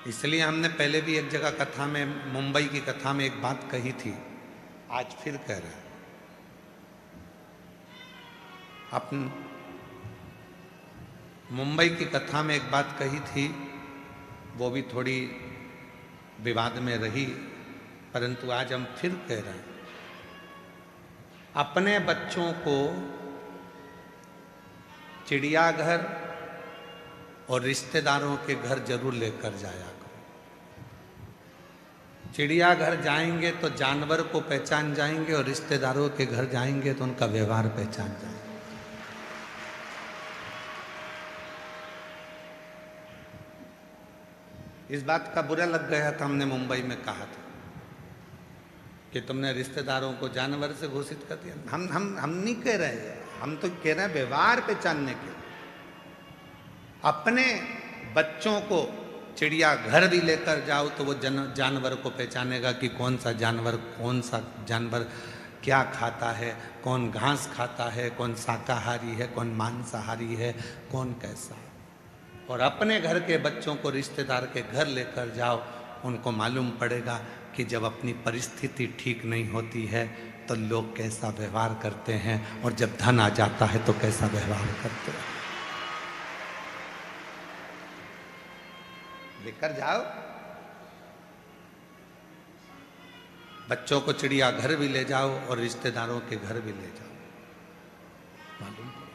इसलिए हमने पहले भी एक जगह कथा में, मुंबई की कथा में एक बात कही थी, आज फिर कह रहे हैं। अपन मुंबई की कथा में एक बात कही थी, वो भी थोड़ी विवाद में रही, परंतु आज हम फिर कह रहे हैं। अपने बच्चों को चिड़ियाघर और रिश्तेदारों के घर जरूर लेकर जाया करो। चिड़ियाघर जाएंगे तो जानवर को पहचान जाएंगे और रिश्तेदारों के घर जाएंगे तो उनका व्यवहार पहचान जाएंगे। इस बात का बुरा लग गया था, हमने मुंबई में कहा था कि तुमने रिश्तेदारों को जानवर से घोषित कर दिया। हम नहीं कह रहे हैं, हम तो कह रहे हैं व्यवहार पहचानने के। अपने बच्चों को चिड़ियाघर भी लेकर जाओ तो वो जानवर को पहचानेगा कि कौन सा जानवर क्या खाता है, कौन घास खाता है, कौन शाकाहारी है, कौन मांसाहारी है, कौन कैसा है। और अपने घर के बच्चों को रिश्तेदार के घर लेकर जाओ, उनको मालूम पड़ेगा कि जब अपनी परिस्थिति ठीक नहीं होती है तो लोग कैसा व्यवहार करते हैं, और जब धन आ जाता है तो कैसा व्यवहार करते हैं। लेकर जाओ बच्चों को, चिड़ियाघर भी ले जाओ और रिश्तेदारों के घर भी ले जाओ, मालूम पड़ेगा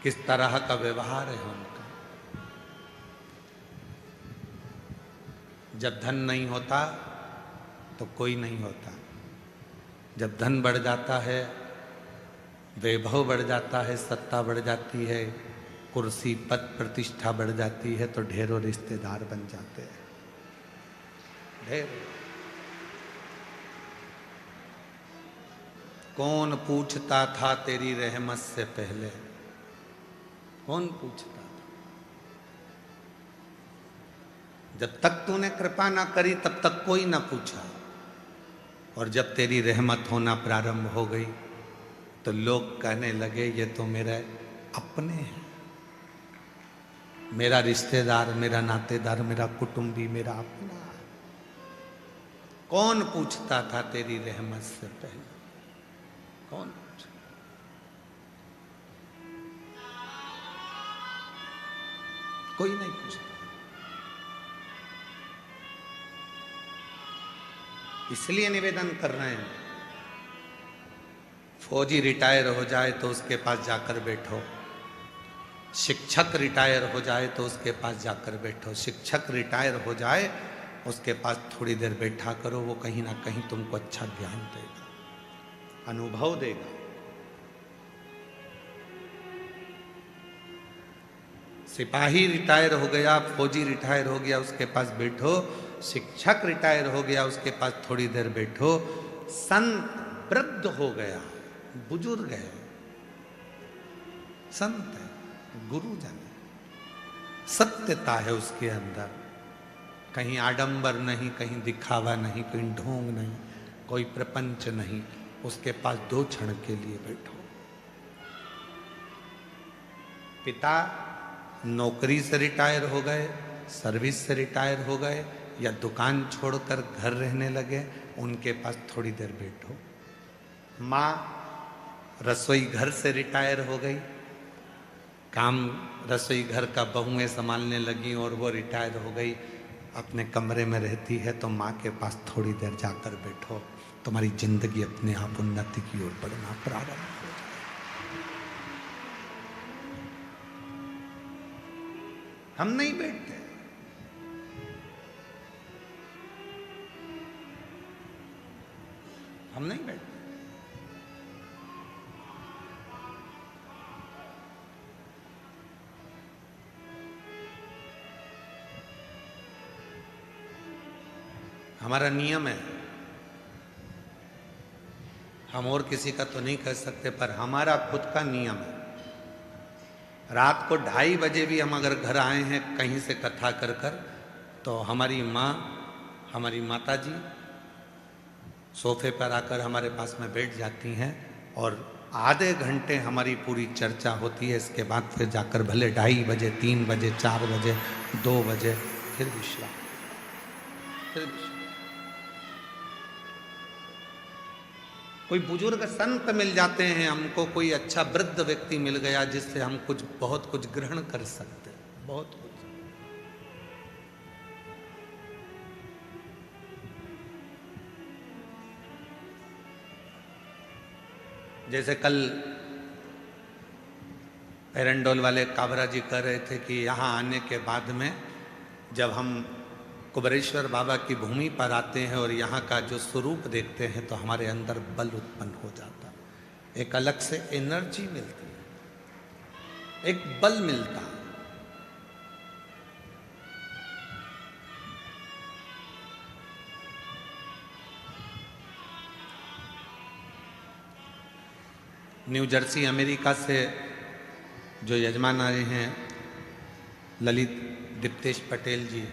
किस तरह का व्यवहार है उनका। जब धन नहीं होता तो कोई नहीं होता, जब धन बढ़ जाता है, वैभव बढ़ जाता है, सत्ता बढ़ जाती है, कुर्सी पद प्रतिष्ठा बढ़ जाती है, तो ढेरों रिश्तेदार बन जाते हैं, ढेरों। कौन पूछता था तेरी रहमत से पहले, कौन पूछता था? जब तक तूने कृपा ना करी तब तक कोई ना पूछा, और जब तेरी रहमत होना प्रारंभ हो गई तो लोग कहने लगे ये तो मेरे अपने हैं, मेरा रिश्तेदार, मेरा नातेदार, मेरा कुटुंबी, मेरा अपना। कौन पूछता था तेरी रहमत से पहले, कौन पूछा? कोई नहीं पूछता। इसलिए निवेदन कर रहे हैं, फौजी रिटायर हो जाए तो उसके पास जाकर बैठो, शिक्षक रिटायर हो जाए तो उसके पास जाकर बैठो। शिक्षक रिटायर हो जाए उसके पास थोड़ी देर बैठा करो, वो कहीं ना कहीं तुमको अच्छा ज्ञान देगा, अनुभव देगा। सिपाही रिटायर हो गया, फौजी रिटायर हो गया, उसके पास बैठो। शिक्षक रिटायर हो गया, उसके पास थोड़ी देर बैठो। संत वृद्ध हो गया, बुजुर्ग है, संत है, गुरुजन है, सत्यता है उसके अंदर, कहीं आडंबर नहीं, कहीं दिखावा नहीं, कहीं ढोंग नहीं, कोई प्रपंच नहीं। उसके पास 2 क्षण के लिए बैठो। पिता नौकरी से रिटायर हो गए, सर्विस से रिटायर हो गए, या दुकान छोड़कर घर रहने लगे, उनके पास थोड़ी देर बैठो। माँ रसोई घर से रिटायर हो गई, काम रसोई घर का बहुएं संभालने लगी और वो रिटायर हो गई, अपने कमरे में रहती है, तो माँ के पास थोड़ी देर जाकर बैठो, तुम्हारी जिंदगी अपने आप उन्नति की ओर बढ़ना प्रारंभ हो जाए। हम नहीं बैठते, हम नहीं बैठते। हमारा नियम है, हम और किसी का तो नहीं कह सकते, पर हमारा खुद का नियम है। रात को 2:30 बजे भी हम अगर घर आए हैं कहीं से कथा कर कर, तो हमारी माँ, हमारी माता जी सोफे पर आकर हमारे पास में बैठ जाती हैं और आधे घंटे हमारी पूरी चर्चा होती है, इसके बाद फिर जाकर भले 2:30 बजे, 3 बजे, 4 बजे, 2 बजे फिर विश्राम, फिर विश्राम। कोई बुजुर्ग संत मिल जाते हैं हमको, कोई अच्छा वृद्ध व्यक्ति मिल गया जिससे हम कुछ बहुत कुछ ग्रहण कर सकते हैं, बहुत कुछ। जैसे कल एरंडोल वाले काबरा जी कह रहे थे कि यहाँ आने के बाद में जब हम कुबरेश्वर बाबा की भूमि पर आते हैं और यहाँ का जो स्वरूप देखते हैं तो हमारे अंदर बल उत्पन्न हो जाता है, एक अलग से एनर्जी मिलती है, एक बल मिलता है। न्यू जर्सी अमेरिका से जो यजमान आए हैं ललित दीप्तेश पटेल जी,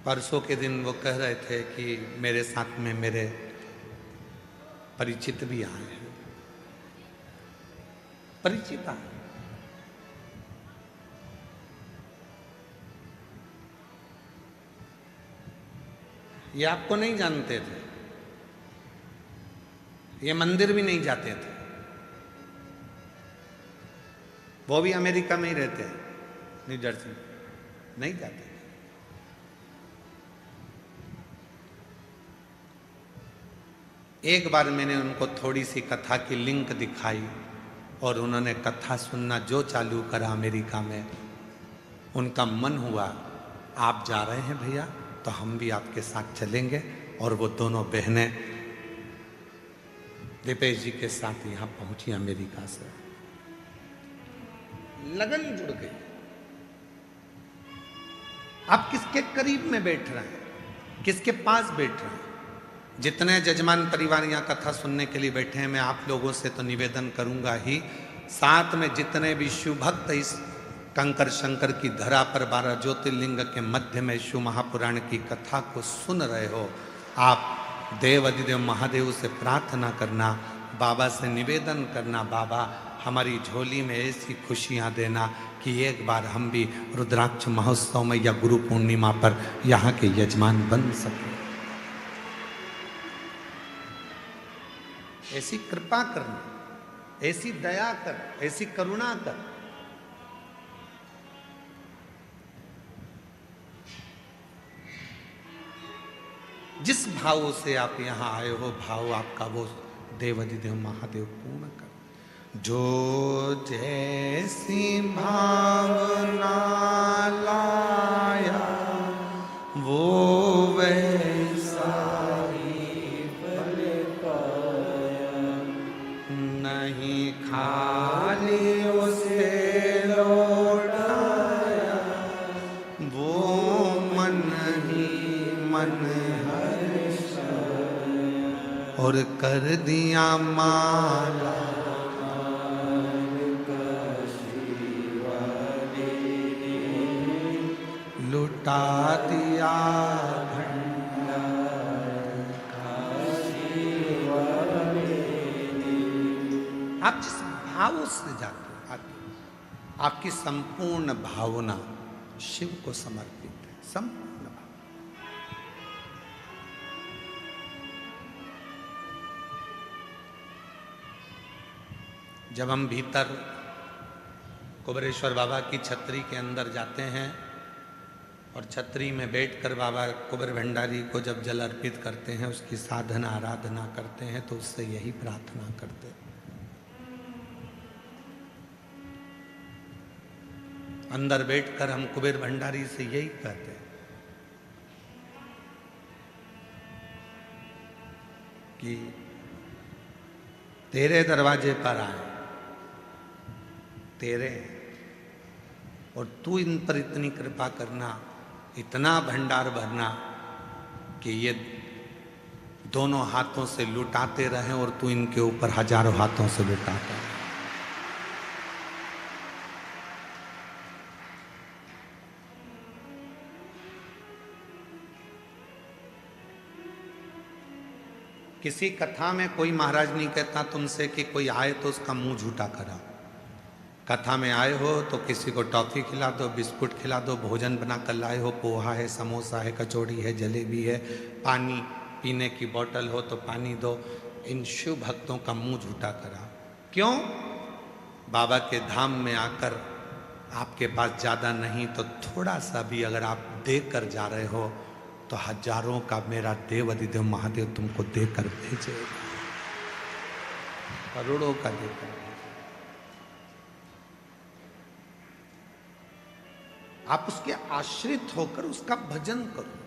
परसों के दिन वो कह रहे थे कि मेरे साथ में मेरे परिचित भी आए हैं, परिचित आए। ये आपको नहीं जानते थे, ये मंदिर भी नहीं जाते थे, वो भी अमेरिका में ही रहते हैं, न्यू जर्सी नहीं जाते। एक बार मैंने उनको थोड़ी सी कथा की लिंक दिखाई और उन्होंने कथा सुनना जो चालू करा अमेरिका में, उनका मन हुआ आप जा रहे हैं भैया तो हम भी आपके साथ चलेंगे, और वो दोनों बहनें दीपेश जी के साथ यहाँ पहुंची अमेरिका से। लगन जुड़ गई। आप किसके करीब में बैठ रहे हैं, किसके पास बैठ रहे हैं? जितने जजमान परिवार यहाँ कथा सुनने के लिए बैठे हैं, मैं आप लोगों से तो निवेदन करूंगा ही, साथ में जितने भी शिव भक्त इस कंकर शंकर की धरा पर 12 ज्योतिर्लिंग के मध्य में शिव महापुराण की कथा को सुन रहे हो, आप देव अधिदेव महादेव से प्रार्थना करना, बाबा से निवेदन करना, बाबा हमारी झोली में ऐसी खुशियाँ देना कि एक बार हम भी रुद्राक्ष महोत्सव में या गुरु पूर्णिमा पर यहाँ के यजमान बन सकें। ऐसी कृपा करना, ऐसी दया कर, ऐसी करुणा कर। जिस भाव से आप यहाँ आए हो, भाव आपका वो देवाधिदेव महादेव पूर्ण कर। जो जैसी भावना लाया वो वैसा ही फल पाया, नहीं खाली उसे लौटाया, वो मन ही मन और कर दिया माला लुटा दिया भंडार का। आप जिस भाव से जाते हो, आपकी संपूर्ण भावना शिव को समर्पित है, संपूर्ण। जब हम भीतर कुबरेश्वर बाबा की छतरी के अंदर जाते हैं और छतरी में बैठकर बाबा कुबेर भंडारी को जब जल अर्पित करते हैं, उसकी साधना आराधना करते हैं, तो उससे यही प्रार्थना करते हैं। अंदर बैठकर हम कुबेर भंडारी से यही कहते हैं कि तेरे दरवाजे पर आए, तेरे, और तू इन पर इतनी कृपा करना, इतना भंडार भरना कि ये दोनों हाथों से लुटाते रहें और तू इनके ऊपर हजारों हाथों से लुटाता है। किसी कथा में कोई महाराज नहीं कहता तुमसे कि कोई आए तो उसका मुंह झूठा करा। कथा में आए हो तो किसी को टॉफी खिला दो, बिस्कुट खिला दो, भोजन बना कर लाए हो, पोहा है, समोसा है, कचौड़ी है, जलेबी है, पानी पीने की बोतल हो तो पानी दो। इन शिव भक्तों का मुंह झूठा करा। क्यों? बाबा के धाम में आकर आपके पास ज़्यादा नहीं तो थोड़ा सा भी अगर आप देकर जा रहे हो तो हजारों का मेरा देव अधिदेव महादेव तुमको देकर भेजेगा, करोड़ों का देकर। आप उसके आश्रित होकर उसका भजन करो।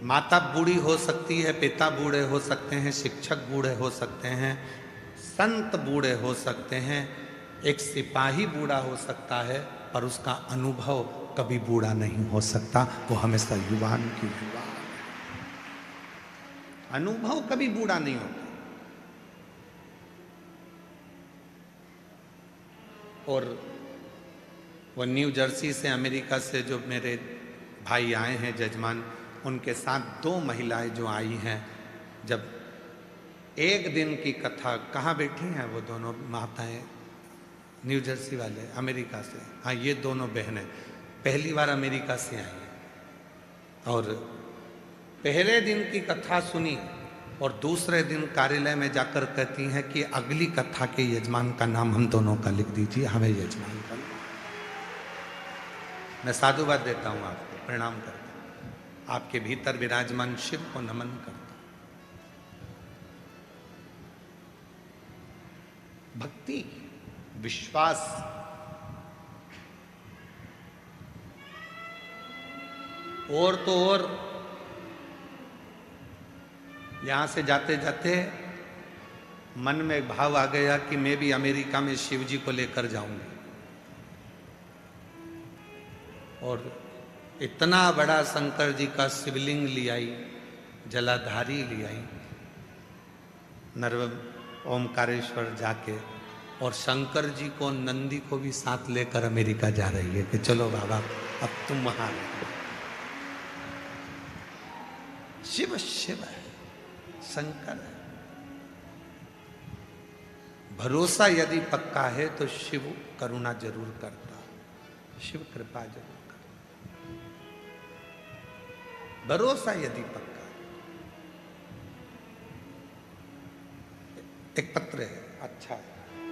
माता बूढ़ी हो सकती है, पिता बूढ़े हो सकते हैं, शिक्षक बूढ़े हो सकते हैं, संत बूढ़े हो सकते हैं, एक सिपाही बूढ़ा हो सकता है, पर उसका अनुभव कभी बूढ़ा नहीं हो सकता। वो हमेशा युवान की युवा। अनुभव कभी बूढ़ा नहीं होता। और वो न्यू जर्सी से, अमेरिका से जो मेरे भाई आए हैं जजमान, उनके साथ 2 महिलाएं जो आई हैं, जब एक दिन की कथा, कहाँ बैठी हैं वो दोनों माताएं? न्यू जर्सी वाले, अमेरिका से। हाँ, ये दोनों बहनें पहली बार अमेरिका से आई हैं और पहले दिन की कथा सुनी और दूसरे दिन कार्यालय में जाकर कहती हैं कि अगली कथा के यजमान का नाम हम दोनों का लिख दीजिए, हमें यजमान का। मैं साधुवाद देता हूँ आपको, प्रणाम करता हूँ, आपके भीतर विराजमान शिव को नमन करता हूँ। भक्ति, विश्वास, और तो और यहां से जाते जाते मन में भाव आ गया कि मैं भी अमेरिका में शिव जी को लेकर जाऊंगी। और इतना बड़ा शंकर जी का शिवलिंग ले आई, जलाधारी ले आई, नर्व ओमकारेश्वर जाके, और शंकर जी को, नंदी को भी साथ लेकर अमेरिका जा रही है कि चलो बाबा अब तुम वहां। शिव शिव है, शंकर है। भरोसा यदि पक्का है तो शिव करुणा जरूर करता, शिव कृपा जरूर करता। भरोसा यदि पक्का। एक पत्र है, अच्छा है,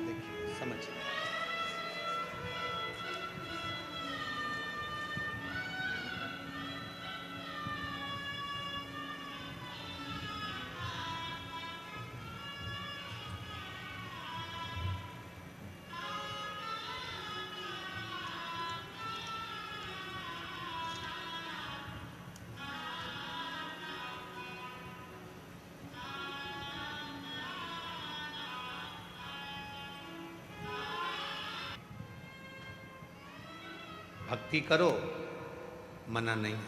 देखिए समझिए। भक्ति करो, मना नहीं है।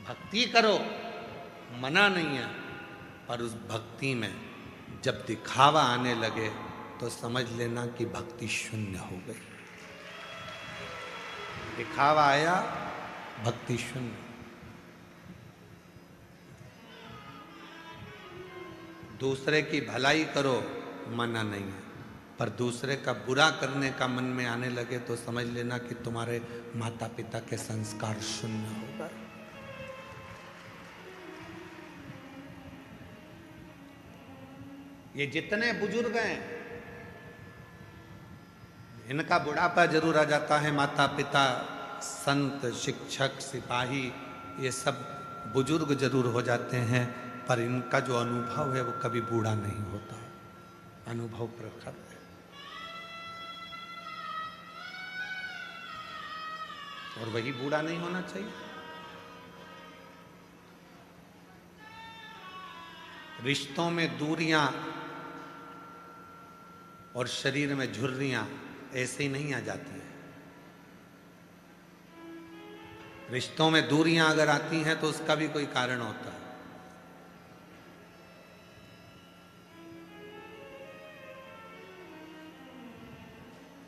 भक्ति करो, मना नहीं है। पर उस भक्ति में जब दिखावा आने लगे तो समझ लेना कि भक्ति शून्य हो गई। दिखावा आया, भक्ति शून्य। दूसरे की भलाई करो, मना नहीं है, पर दूसरे का बुरा करने का मन में आने लगे तो समझ लेना कि तुम्हारे माता पिता के संस्कार शून्य हो गए। ये जितने बुजुर्ग हैं, इनका बुढ़ापा जरूर आ जाता है। माता पिता, संत, शिक्षक, सिपाही, ये सब बुजुर्ग जरूर हो जाते हैं, पर इनका जो अनुभव है वो कभी बूढ़ा नहीं होता। अनुभव प्रखर है। और वही बूढ़ा नहीं होना चाहिए। रिश्तों में दूरियां और शरीर में झुर्रियां ऐसे ही नहीं आ जाती हैं। रिश्तों में दूरियां अगर आती हैं तो उसका भी कोई कारण होता है।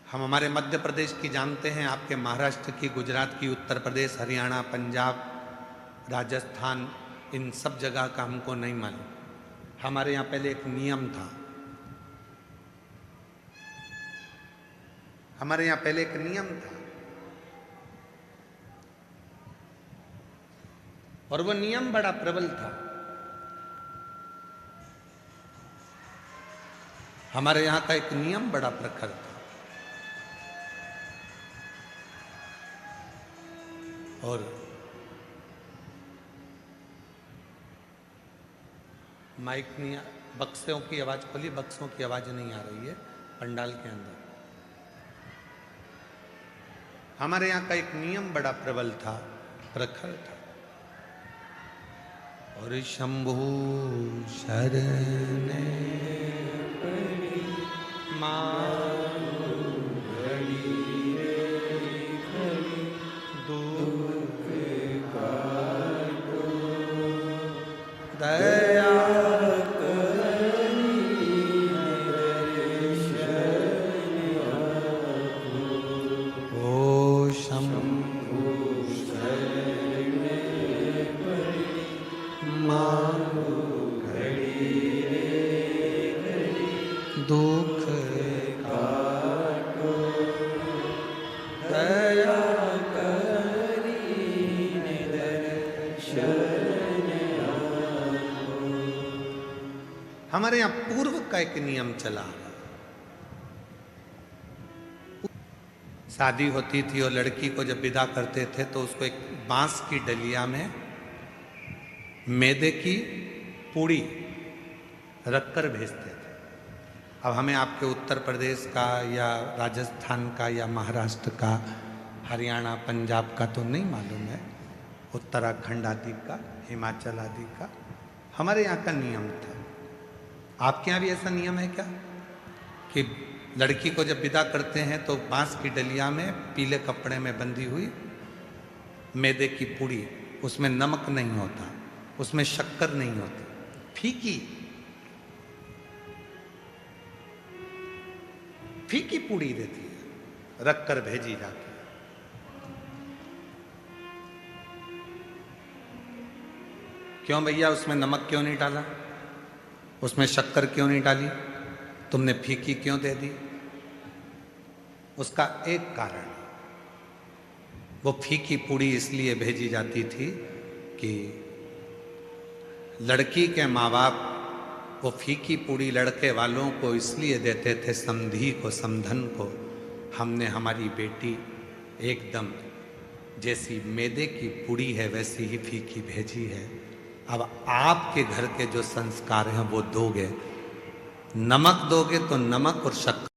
हम हमारे मध्य प्रदेश की जानते हैं, आपके महाराष्ट्र की, गुजरात की, उत्तर प्रदेश, हरियाणा, पंजाब, राजस्थान, इन सब जगह का हमको नहीं मालूम। हमारे यहाँ पहले एक नियम था, हमारे यहाँ पहले एक नियम था, और वो नियम बड़ा प्रबल था। हमारे यहाँ का एक नियम बड़ा प्रखर था, और माइक नहीं, बक्सों की आवाज खोली, बक्सों की आवाज नहीं आ रही है पंडाल के अंदर। हमारे यहाँ का एक नियम बड़ा प्रबल था, प्रखर था। और शंभु शरणे दया ओ शंभु दुख काटो दया हमारे यहाँ पूर्व का एक नियम चला। शादी होती थी और लड़की को जब विदा करते थे तो उसको एक बांस की डलिया में मैदे की पूड़ी रखकर भेजते थे। अब हमें आपके उत्तर प्रदेश का या राजस्थान का या महाराष्ट्र का, हरियाणा, पंजाब का तो नहीं मालूम है, उत्तराखंड आदि का, हिमाचल आदि का। हमारे यहाँ का नियम था। आपके यहाँ भी ऐसा नियम है क्या कि लड़की को जब विदा करते हैं तो बांस की डलिया में पीले कपड़े में बंधी हुई मैदे की पूड़ी, उसमें नमक नहीं होता, उसमें शक्कर नहीं होती, फीकी फीकी पूड़ी देती है, रख कर भेजी जाती है। क्यों भैया, उसमें नमक क्यों नहीं डाला, उसमें शक्कर क्यों नहीं डाली, तुमने फीकी क्यों दे दी? उसका एक कारण, वो फीकी पूड़ी इसलिए भेजी जाती थी कि लड़की के माँ बाप वो फीकी पूड़ी लड़के वालों को इसलिए देते थे, समधी को, समधन को, हमने हमारी बेटी एकदम जैसी मैदे की पूड़ी है वैसी ही फीकी भेजी है। अब आपके घर के जो संस्कार हैं वो दोगे, नमक दोगे तो नमक और शक्कर